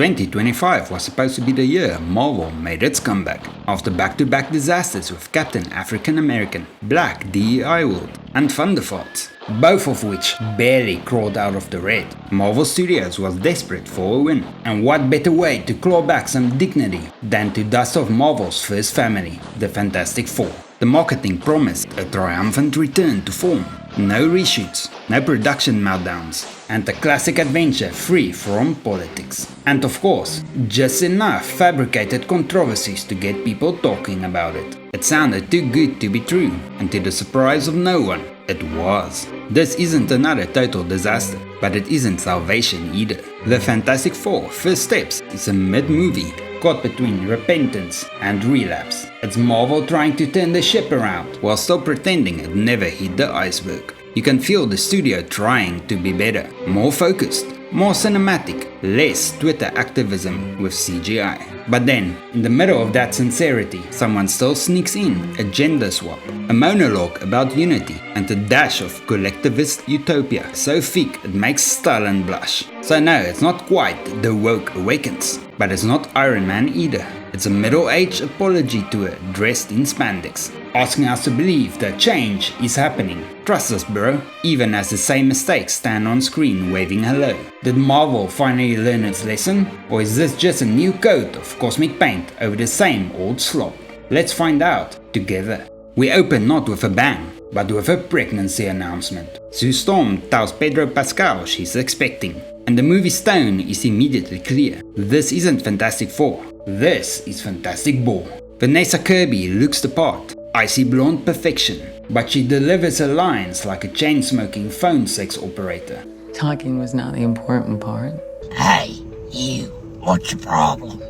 2025 was supposed to be the year Marvel made its comeback, after back-to-back disasters with Captain African American, Black DEI World, and Thunderbolts, both of which barely crawled out of the red. Marvel Studios was desperate for a win, and what better way to claw back some dignity than to dust off Marvel's first family, the Fantastic Four. The marketing promised a triumphant return to form. No reshoots, no production meltdowns, and a classic adventure free from politics. And of course, just enough fabricated controversies to get people talking about it. It sounded too good to be true, and to the surprise of no one, it was. This isn't another total disaster, but it isn't salvation either. The Fantastic Four First Steps is a mid-movie caught between repentance and relapse. It's Marvel trying to turn the ship around while still pretending it never hit the iceberg. You can feel the studio trying to be better, more focused, more cinematic, less Twitter activism with CGI. But then, in the middle of that sincerity, someone still sneaks in a gender swap, a monologue about unity, and a dash of collectivist utopia so thick it makes Stalin blush. So no, it's not quite The Woke Awakens, but it's not Iron Man either. It's a middle-aged apology tour dressed in spandex, asking us to believe that change is happening. Trust us bro, even as the same mistakes stand on screen waving hello. Did Marvel finally learn its lesson? Or is this just a new coat of cosmic paint over the same old slop? Let's find out together. We open not with a bang, but with a pregnancy announcement. Sue Storm tells Pedro Pascal she's expecting, and the movie's tone is immediately clear. This isn't Fantastic Four, this is Fantastic Four. Vanessa Kirby looks the part, icy blonde perfection, but she delivers her lines like a chain-smoking phone sex operator. Talking was not the important part. Hey, you, what's your problem?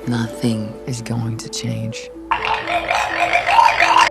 Nothing is going to change.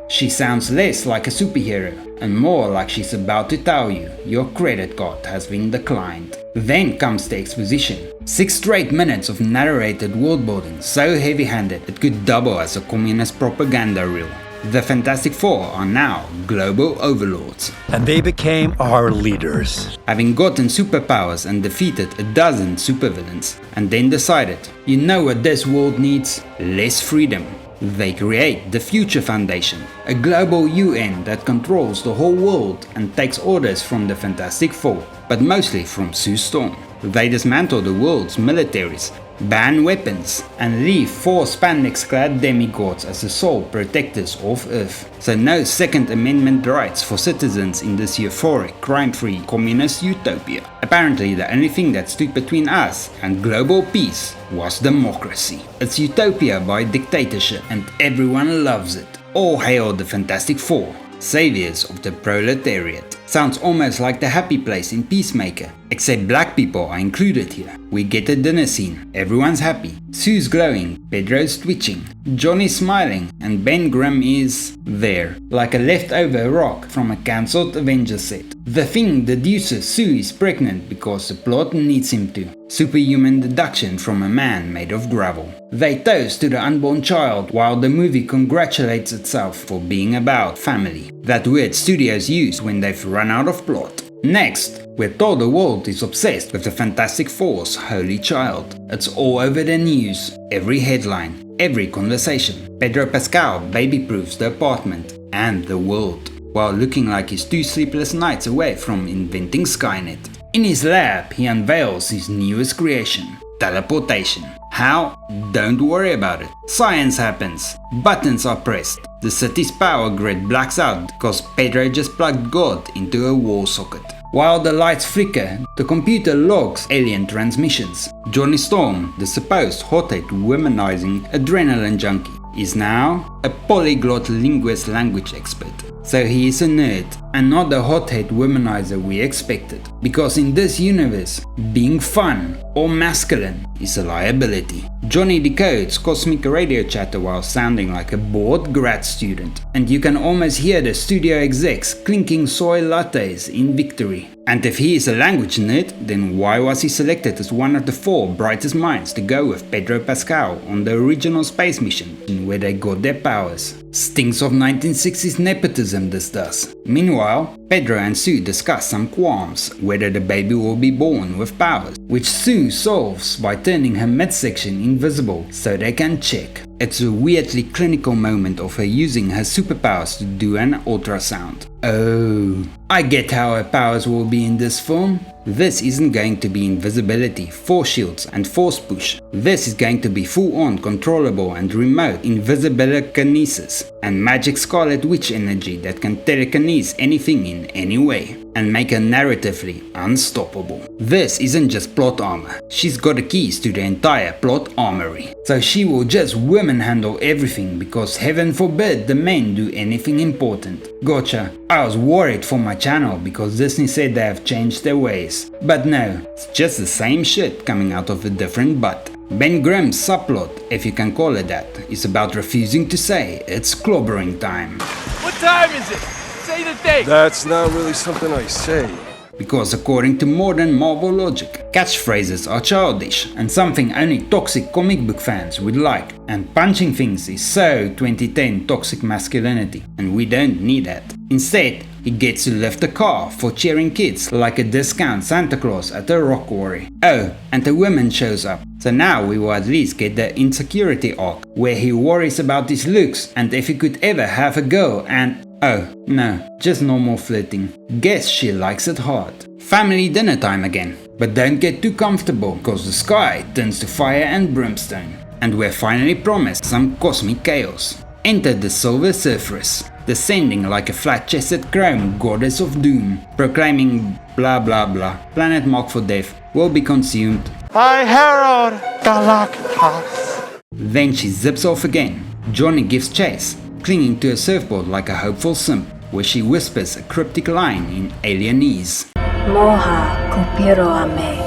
She sounds less like a superhero and more like she's about to tell you your credit card has been declined. Then comes the exposition. 6 straight minutes of narrated world building so heavy-handed it could double as a communist propaganda reel. The Fantastic Four are now global overlords. And they became our leaders. Having gotten superpowers and defeated a dozen supervillains, and then decided, you know what this world needs? Less freedom. They create the Future Foundation, a global UN that controls the whole world and takes orders from the Fantastic Four, but mostly from Sue Storm. They dismantle the world's militaries, ban weapons, and leave 4 spandex-clad demigods as the sole protectors of Earth. So no Second Amendment rights for citizens in this euphoric, crime-free communist utopia. Apparently the only thing that stood between us and global peace was democracy. It's utopia by dictatorship and everyone loves it. All hail the Fantastic Four, saviors of the proletariat. Sounds almost like the happy place in Peacemaker, except black people are included here. We get a dinner scene, everyone's happy, Sue's glowing, Pedro's twitching, Johnny's smiling, and Ben Grimm is there, like a leftover rock from a cancelled Avengers set. The Thing deduces Sue is pregnant because the plot needs him to. Superhuman deduction from a man made of gravel. They toast to the unborn child while the movie congratulates itself for being about family. That word studios use when they've run out of plot. Next, we're told the world is obsessed with the Fantastic Four's holy child. It's all over the news, every headline, every conversation. Pedro Pascal baby-proofs the apartment and the world, while looking like he's 2 sleepless nights away from inventing Skynet. In his lab, he unveils his newest creation, teleportation. How? Don't worry about it. Science happens. Buttons are pressed. The city's power grid blacks out because Pedro just plugged God into a wall socket. While the lights flicker, the computer logs alien transmissions. Johnny Storm, the supposed hot-head womanizing adrenaline junkie, is now a polyglot linguist language expert. So he is a nerd and not the hothead womanizer we expected. Because in this universe, being fun or masculine is a liability. Johnny decodes cosmic radio chatter while sounding like a bored grad student. And you can almost hear the studio execs clinking soy lattes in victory. And if he is a language nerd, then why was he selected as one of the 4 brightest minds to go with Pedro Pascal on the original space mission where they got their powers? Stinks of 1960s nepotism, this does. Meanwhile, Pedro and Sue discuss some qualms whether the baby will be born with powers, which Sue solves by turning her midsection invisible so they can check. It's a weirdly clinical moment of her using her superpowers to do an ultrasound. Oh, I get how her powers will be in this film. This isn't going to be invisibility, force shields and force push. This is going to be full-on controllable and remote invisibilikinesis and magic Scarlet Witch energy that can telekinese anything in any way and make her narratively unstoppable. This isn't just plot armor, she's got the keys to the entire plot armory. So she will just women handle everything because heaven forbid the men do anything important. Gotcha. I was worried for my channel because Disney said they have changed their ways. But no, it's just the same shit coming out of a different butt. Ben Grimm's subplot, if you can call it that, is about refusing to say it's clobbering time. What time is it? Say the date! That's not really something I say. Because according to modern Marvel logic, catchphrases are childish and something only toxic comic book fans would like. And punching things is so 2010 toxic masculinity, and we don't need that. Instead, he gets to lift a car for cheering kids like a discount Santa Claus at a rock quarry. Oh, and a woman shows up. So now we will at least get the insecurity arc, where he worries about his looks and if he could ever have a girl and... oh, no, just normal flirting. Guess she likes it hard. Family dinner time again. But don't get too comfortable, cause the sky turns to fire and brimstone. And we're finally promised some cosmic chaos. Enter the Silver Surferess, descending like a flat-chested chrome goddess of doom, proclaiming blah blah blah, planet marked for death, will be consumed. I herald Galactus. Then she zips off again. Johnny gives chase, clinging to a surfboard like a hopeful simp, where she whispers a cryptic line in alienese. Moha kupiro ame.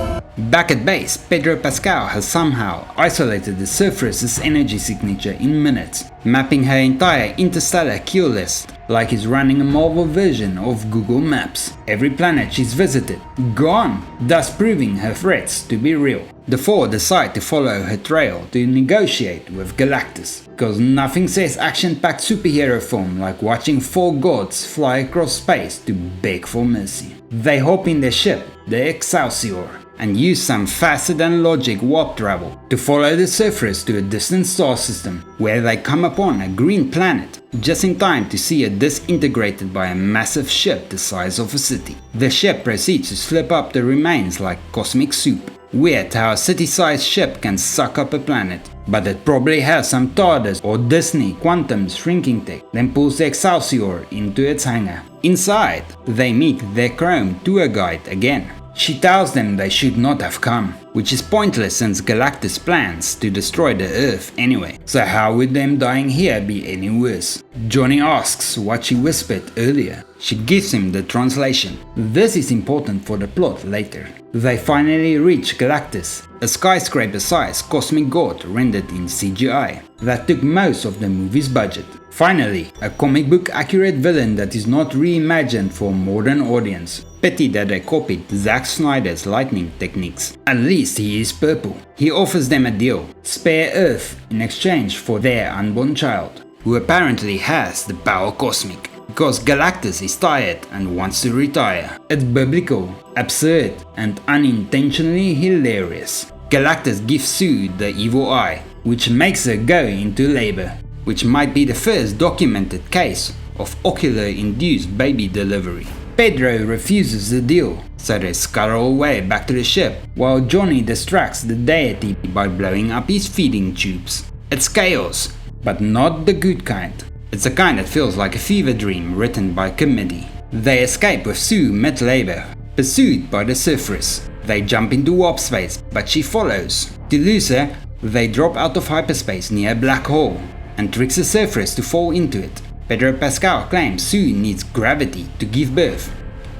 Back at base, Pedro Pascal has somehow isolated the Surferess's energy signature in minutes, mapping her entire interstellar kill list like he's running a Marvel version of Google Maps. Every planet she's visited, gone, thus proving her threats to be real. The four decide to follow her trail to negotiate with Galactus, cause nothing says action-packed superhero film like watching four gods fly across space to beg for mercy. They hop in their ship, the Excelsior, and use some faster-than-logic warp travel to follow the Surferess to a distant star system, where they come upon a green planet, just in time to see it disintegrated by a massive ship the size of a city. The ship proceeds to slip up the remains like cosmic soup. Weird how a city-sized ship can suck up a planet, but it probably has some TARDIS or Disney Quantum's shrinking tech, then pulls the Excelsior into its hangar. Inside, they meet their Chrome tour guide again. She tells them they should not have come, which is pointless since Galactus plans to destroy the Earth anyway, so how would them dying here be any worse? Johnny asks what she whispered earlier. She gives him the translation. This is important for the plot later. They finally reach Galactus, a skyscraper-sized cosmic god rendered in CGI that took most of the movie's budget. Finally, a comic book accurate villain that is not reimagined for a modern audience. Pity that they copied Zack Snyder's lightning techniques. At least he is purple. He offers them a deal: spare Earth in exchange for their unborn child, who apparently has the power cosmic. Because Galactus is tired and wants to retire. It's biblical, absurd, and unintentionally hilarious. Galactus gives Sue the evil eye, which makes her go into labor, which might be the first documented case of ocular-induced baby delivery. Pedro refuses the deal, so they scuttle away back to the ship, while Johnny distracts the deity by blowing up his feeding tubes. It's chaos, but not the good kind. It's a kind that feels like a fever dream written by committee. They escape with Sue mid-labor, pursued by the Surferess. They jump into warp space, but she follows. To lose her, they drop out of hyperspace near a black hole, and tricks the Surferess to fall into it. Pedro Pascal claims Sue needs gravity to give birth,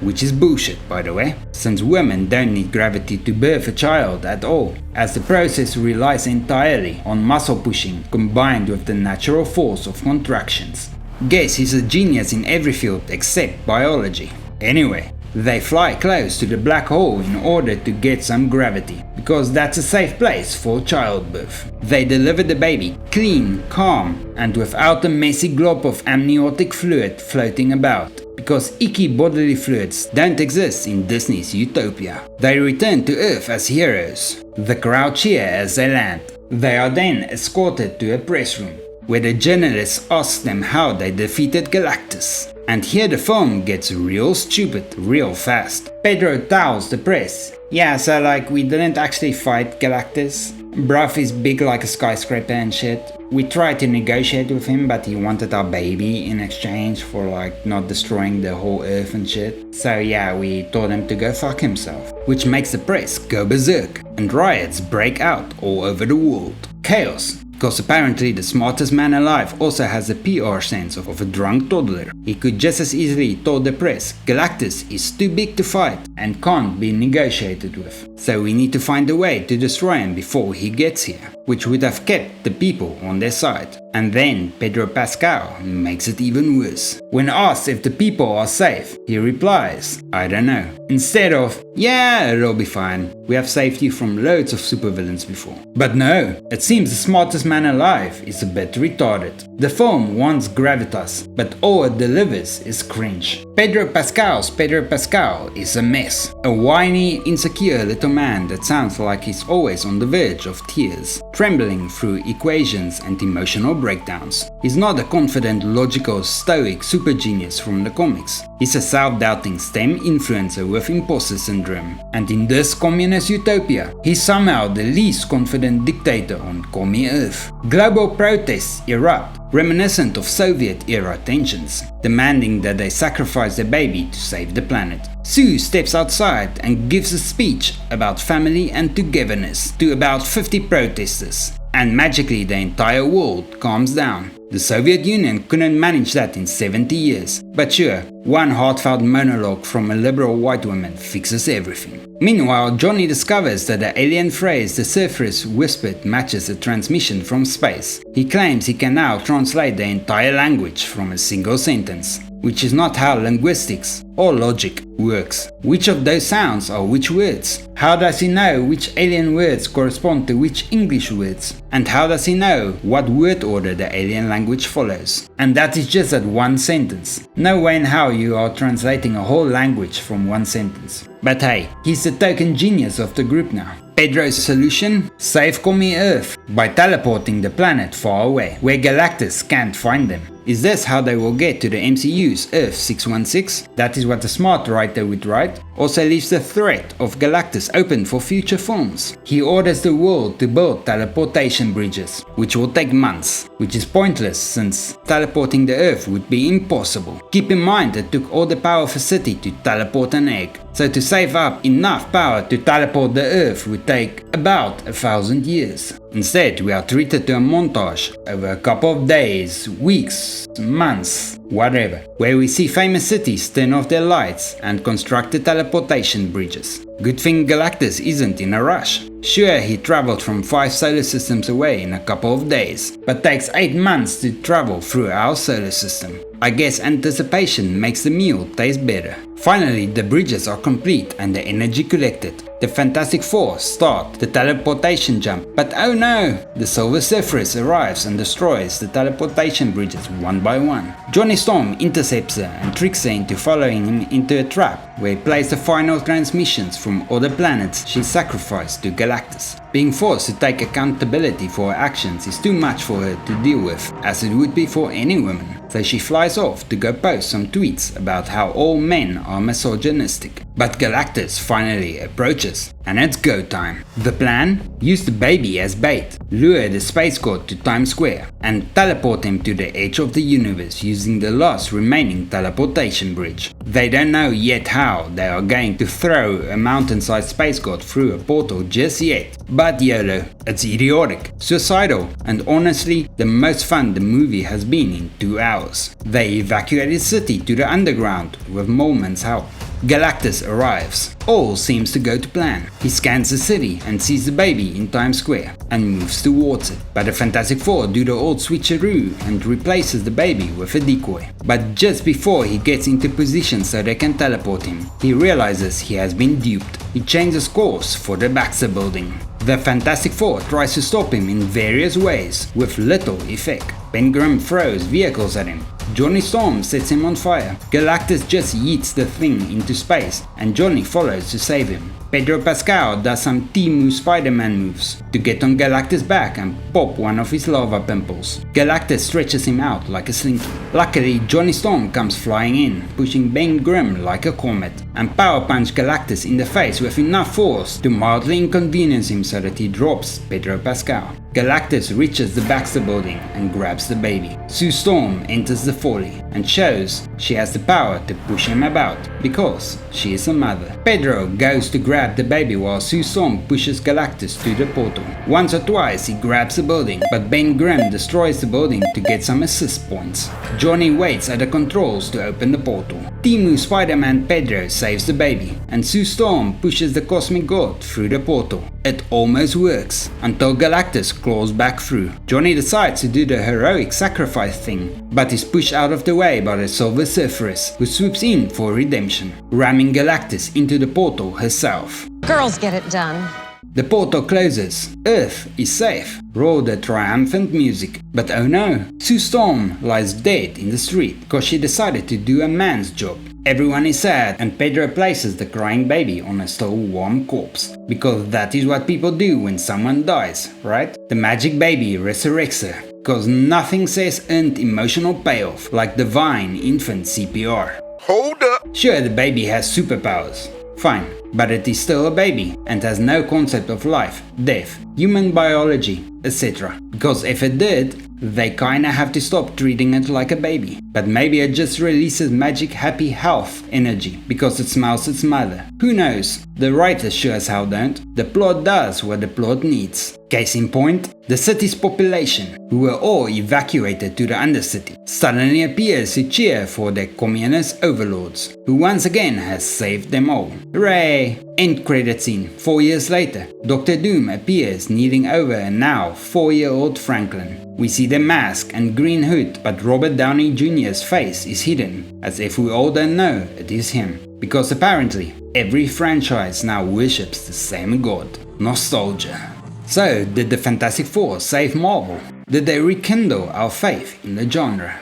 which is bullshit by the way, since women don't need gravity to birth a child at all, as the process relies entirely on muscle pushing combined with the natural force of contractions. Guess he's a genius in every field except biology. Anyway, They fly close to the black hole in order to get some gravity, because that's a safe place for childbirth. They deliver the baby clean, calm, and without a messy glob of amniotic fluid floating about, because icky bodily fluids don't exist in Disney's Utopia. They return to Earth as heroes. The crowd cheer as they land. They are then escorted to a press room, where the journalists ask them how they defeated Galactus. And here the film gets real stupid real fast. Pedro tells the press, yeah, so like we didn't actually fight Galactus. Bruv is big like a skyscraper and shit. We tried to negotiate with him, but he wanted our baby in exchange for like not destroying the whole earth and shit. So yeah, we told him to go fuck himself. Which makes the press go berserk, and riots break out all over the world. Chaos. Because apparently the smartest man alive also has a PR sense of a drunk toddler. He could just as easily told the press, Galactus is too big to fight and can't be negotiated with. So we need to find a way to destroy him before he gets here, which would have kept the people on their side. And then Pedro Pascal makes it even worse. When asked if the people are safe, he replies, I don't know. Instead of, yeah, it'll be fine. We have saved you from loads of supervillains before. But no, it seems the smartest man alive is a bit retarded. The film wants gravitas, but all it delivers is cringe. Pedro Pascal's Pedro Pascal is a mess. A whiny, insecure little man that sounds like he's always on the verge of tears, trembling through equations and emotional breakdowns. He's not a confident, logical, stoic super genius from the comics. He's a self-doubting STEM influencer with imposter syndrome. And in this communist utopia, he's somehow the least confident dictator on commie Earth. Global protests erupt, reminiscent of Soviet-era tensions, demanding that they sacrifice their baby to save the planet. Sue steps outside and gives a speech about family and togetherness to about 50 protesters, and magically the entire world calms down. The Soviet Union couldn't manage that in 70 years, but sure, one heartfelt monologue from a liberal white woman fixes everything. Meanwhile, Johnny discovers that the alien phrase the Surfer's whispered matches a transmission from space. He claims he can now translate the entire language from a single sentence, which is not how linguistics or logic works. Which of those sounds are which words? How does he know which alien words correspond to which English words? And how does he know what word order the alien language follows? And that is just that one sentence. No way in how you are translating a whole language from one sentence. But hey, he's the token genius of the group now. Pedro's solution? Save commie Earth by teleporting the planet far away, where Galactus can't find them. Is this how they will get to the MCU's Earth 616? That is what a smart writer would write. Also leaves the threat of Galactus open for future films. He orders the world to build teleportation bridges, which will take months, which is pointless since teleporting the Earth would be impossible. Keep in mind it took all the power of a city to teleport an egg, so to save up enough power to teleport the Earth would take about 1,000 years. Instead, we are treated to a montage over a couple of days, weeks, months, whatever, where we see famous cities turn off their lights and construct the teleportation bridges. Good thing Galactus isn't in a rush. Sure, he traveled from 5 solar systems away in a couple of days, but takes 8 months to travel through our solar system. I guess anticipation makes the meal taste better. Finally, the bridges are complete and the energy collected. The Fantastic Four start the teleportation jump, but oh no! The Silver Surfer's arrives and destroys the teleportation bridges one by one. Johnny Storm intercepts her and tricks her into following him into a trap, where he plays the final transmissions from other planets she sacrificed to Galactus. Being forced to take accountability for her actions is too much for her to deal with, as it would be for any woman. So she flies off to go post some tweets about how all men are misogynistic. But Galactus finally approaches, and it's go time. The plan? Use the baby as bait, lure the space god to Times Square, and teleport him to the edge of the universe using the last remaining teleportation bridge. They don't know yet how they are going to throw a mountain-sized space god through a portal just yet. But YOLO, it's idiotic, suicidal, and honestly the most fun the movie has been in 2 hours. They evacuate the city to the underground with Moleman's help. Galactus arrives, all seems to go to plan. He scans the city and sees the baby in Times Square and moves towards it. But the Fantastic Four do the old switcheroo and replaces the baby with a decoy. But just before he gets into position so they can teleport him, he realizes he has been duped. He changes course for the Baxter building. The Fantastic Four tries to stop him in various ways, with little effect. Ben Grimm throws vehicles at him. Johnny Storm sets him on fire. Galactus just yeets the thing into space, and Johnny follows to save him. Pedro Pascal does some Temu Spider-Man moves to get on Galactus' back and pop one of his lava pimples. Galactus stretches him out like a slinky. Luckily, Johnny Storm comes flying in, pushing Ben Grimm like a comet, and power punch Galactus in the face with enough force to mildly inconvenience him so that he drops Pedro Pascal. Galactus reaches the Baxter building and grabs the baby. Sue Storm enters the folly and shows she has the power to push him about because she is a mother. Pedro goes to grab the baby while Sue Storm pushes Galactus to the portal. Once or twice he grabs the building, but Ben Grimm destroys the building to get some assist points. Johnny waits at the controls to open the portal. Temu Spider-Man Pedro saves the baby, and Sue Storm pushes the Cosmic God through the portal. It almost works, until Galactus claws back through. Johnny decides to do the heroic sacrifice thing, but is pushed out of the way by the Silver Surferess, who swoops in for redemption, ramming Galactus into the portal herself. Girls get it done. The portal closes. Earth is safe. Roll the triumphant music. But oh no, Sue Storm lies dead in the street because she decided to do a man's job. Everyone is sad and Pedro places the crying baby on a still warm corpse. Because that is what people do when someone dies, right? The magic baby resurrects her. Because nothing says earned emotional payoff like divine infant CPR. Hold up! Sure, the baby has superpowers. Fine, but it is still a baby and has no concept of life, death, human biology, etc. Because if it did, they kinda have to stop treating it like a baby. But maybe it just releases magic happy health energy because it smells its mother. Who knows? The writers sure as hell don't. The plot does what the plot needs. Case in point, the city's population, who were all evacuated to the undercity, suddenly appears to cheer for their communist overlords, who once again has saved them all. Hooray! End credit scene. 4 years later, Dr. Doom appears kneeling over a now 4-year-old Franklin. We see the mask and green hood, but Robert Downey Jr.'s face is hidden, as if we all don't know it is him. Because apparently, every franchise now worships the same god, nostalgia. So, did the Fantastic Four save Marvel? Did they rekindle our faith in the genre?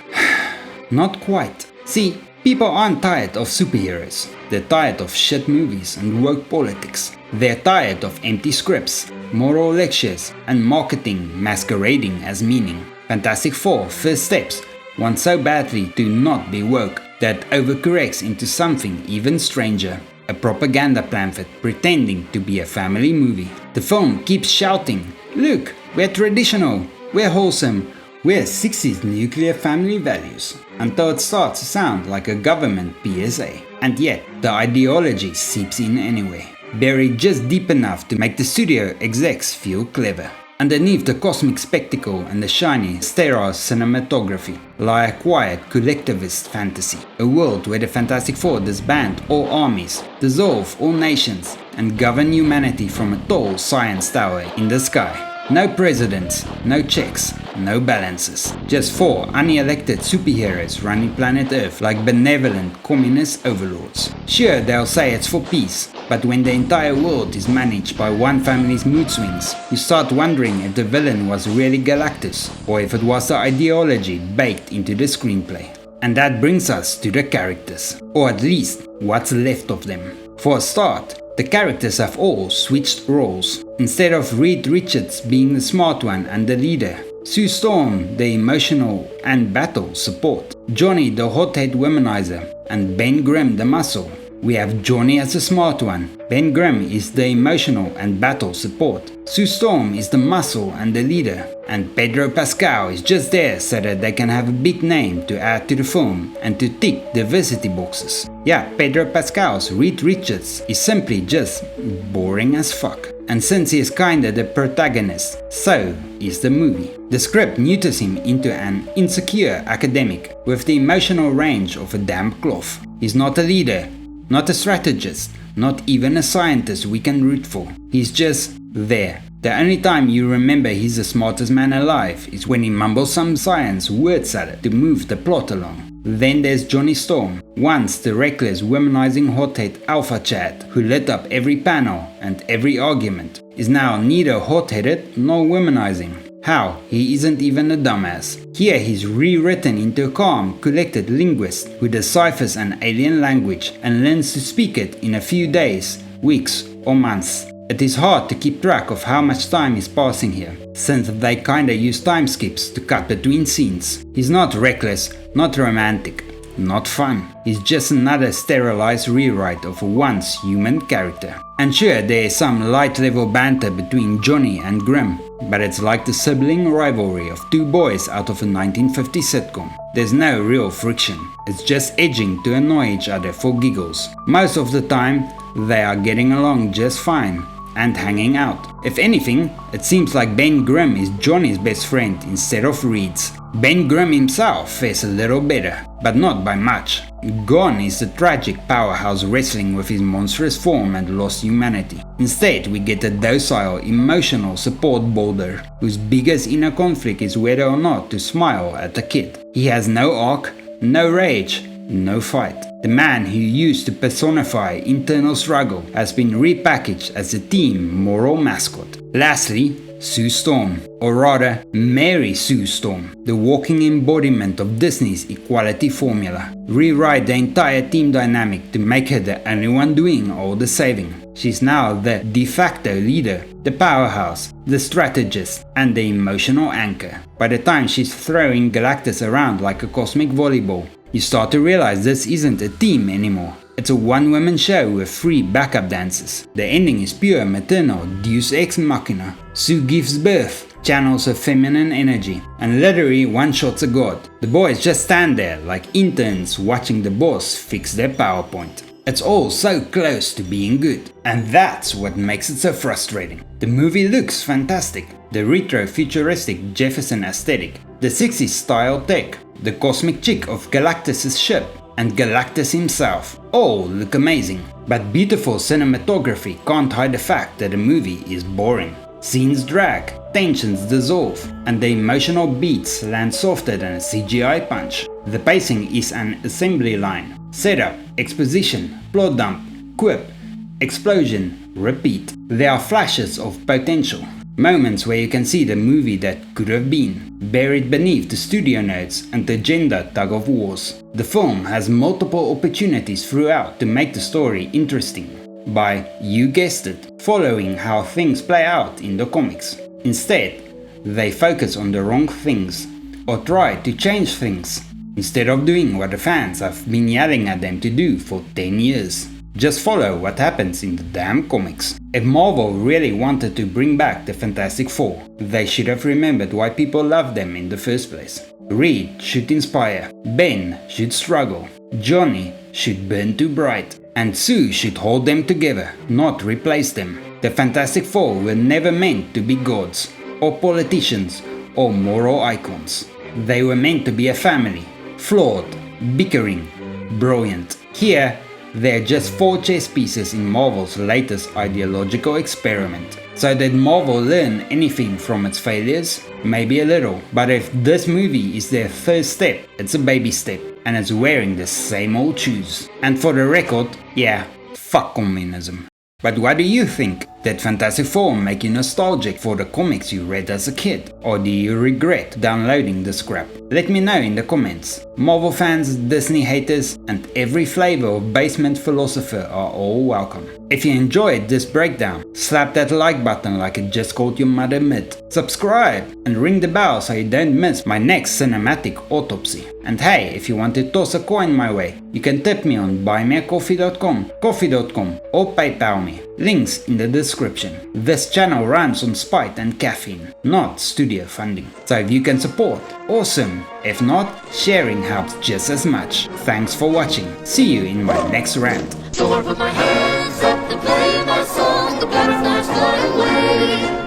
Not quite. See, people aren't tired of superheroes. They're tired of shit movies and woke politics. They're tired of empty scripts, moral lectures, and marketing masquerading as meaning. Fantastic Four first steps want so badly to not be woke that overcorrects into something even stranger. A propaganda pamphlet pretending to be a family movie. The film keeps shouting, "Look, we're traditional, we're wholesome, we're 60s nuclear family values," until it starts to sound like a government PSA. And yet, the ideology seeps in anyway, buried just deep enough to make the studio execs feel clever. Underneath the cosmic spectacle and the shiny, sterile cinematography lie a quiet collectivist fantasy. A world where the Fantastic Four disband all armies, dissolve all nations, and govern humanity from a tall science tower in the sky. No presidents, no checks, no balances. Just 4 unelected superheroes running planet Earth like benevolent communist overlords. Sure, they'll say it's for peace, but when the entire world is managed by one family's mood swings, you start wondering if the villain was really Galactus, or if it was the ideology baked into the screenplay. And that brings us to the characters, or at least what's left of them. For a start, the characters have all switched roles. Instead of Reed Richards being the smart one and the leader, Sue Storm the emotional and battle support, Johnny the hothead womanizer, and Ben Grimm the muscle. We have Johnny as the smart one, Ben Grimm is the emotional and battle support, Sue Storm is the muscle and the leader, and Pedro Pascal is just there so that they can have a big name to add to the film and to tick diversity boxes. Yeah, Pedro Pascal's Reed Richards is simply just boring as fuck. And since he is kinda the protagonist, so is the movie. The script neuters him into an insecure academic with the emotional range of a damp cloth. He's not a leader, not a strategist, not even a scientist we can root for. He's just there. The only time you remember he's the smartest man alive is when he mumbles some science word salad to move the plot along. Then there's Johnny Storm, once the reckless womanizing hothead alpha Chad who lit up every panel and every argument, is now neither hot-headed nor womanizing. How? He isn't even a dumbass. Here he's rewritten into a calm, collected linguist who deciphers an alien language and learns to speak it in a few days, weeks or months. It is hard to keep track of how much time is passing here, since they kinda use time skips to cut between scenes. He's not reckless, not romantic, not fun. He's just another sterilized rewrite of a once human character. And sure, there is some light level banter between Johnny and Grimm, but it's like the sibling rivalry of two boys out of a 1950s sitcom. There's no real friction, it's just edging to annoy each other for giggles. Most of the time, they are getting along just fine and hanging out. If anything, it seems like Ben Grimm is Johnny's best friend instead of Reed's. Ben Grimm himself fares a little better, but not by much. Gone is the tragic powerhouse wrestling with his monstrous form and lost humanity. Instead, we get a docile, emotional support boulder, whose biggest inner conflict is whether or not to smile at a kid. He has no arc, no rage, no fight. The man who used to personify internal struggle has been repackaged as a team moral mascot. Lastly, Sue Storm, or rather Mary Sue Storm, the walking embodiment of Disney's equality formula. Rewrite the entire team dynamic to make her the only one doing all the saving. She's now the de facto leader, the powerhouse, the strategist, and the emotional anchor. By the time she's throwing Galactus around like a cosmic volleyball, you start to realize this isn't a team anymore. It's a one-woman show with 3 backup dancers. The ending is pure maternal deus ex machina. Sue gives birth, channels her feminine energy, and literally one-shots a god. The boys just stand there like interns watching the boss fix their PowerPoint. It's all so close to being good, and that's what makes it so frustrating. The movie looks fantastic. The retro-futuristic Jefferson aesthetic, the 60s style tech, the cosmic chick of Galactus' ship, and Galactus himself all look amazing. But beautiful cinematography can't hide the fact that the movie is boring. Scenes drag, tensions dissolve, and the emotional beats land softer than a CGI punch. The pacing is an assembly line. Setup, exposition, plot dump, quip, explosion, repeat. There are flashes of potential. Moments where you can see the movie that could have been, buried beneath the studio notes and the gender tug-of-wars. The film has multiple opportunities throughout to make the story interesting, by, you guessed it, following how things play out in the comics. Instead, they focus on the wrong things, or try to change things, instead of doing what the fans have been yelling at them to do for 10 years. Just follow what happens in the damn comics. If Marvel really wanted to bring back the Fantastic Four, they should have remembered why people loved them in the first place. Reed should inspire, Ben should struggle, Johnny should burn too bright, and Sue should hold them together, not replace them. The Fantastic Four were never meant to be gods, or politicians, or moral icons. They were meant to be a family, flawed, bickering, brilliant. Here, they're just 4 chess pieces in Marvel's latest ideological experiment. So did Marvel learn anything from its failures? Maybe a little, but if this movie is their first step, it's a baby step, and it's wearing the same old shoes. And for the record, yeah, fuck communism. But what do you think? Did Fantastic Four make you nostalgic for the comics you read as a kid? Or do you regret downloading the scrap? Let me know in the comments. Marvel fans, Disney haters, and every flavor of basement philosopher are all welcome. If you enjoyed this breakdown, slap that like button like it just called your mother mid. Subscribe and ring the bell so you don't miss my next cinematic autopsy. And hey, if you want to toss a coin my way, you can tip me on buymeacoffee.com, coffee.com, or PayPal me. Links in the description. This channel runs on spite and caffeine, not studio funding. So if you can support, awesome. If not, sharing helps just as much. Thanks for watching. See you in my next rant. So I put my hands up and play my song, the butterflies fly away.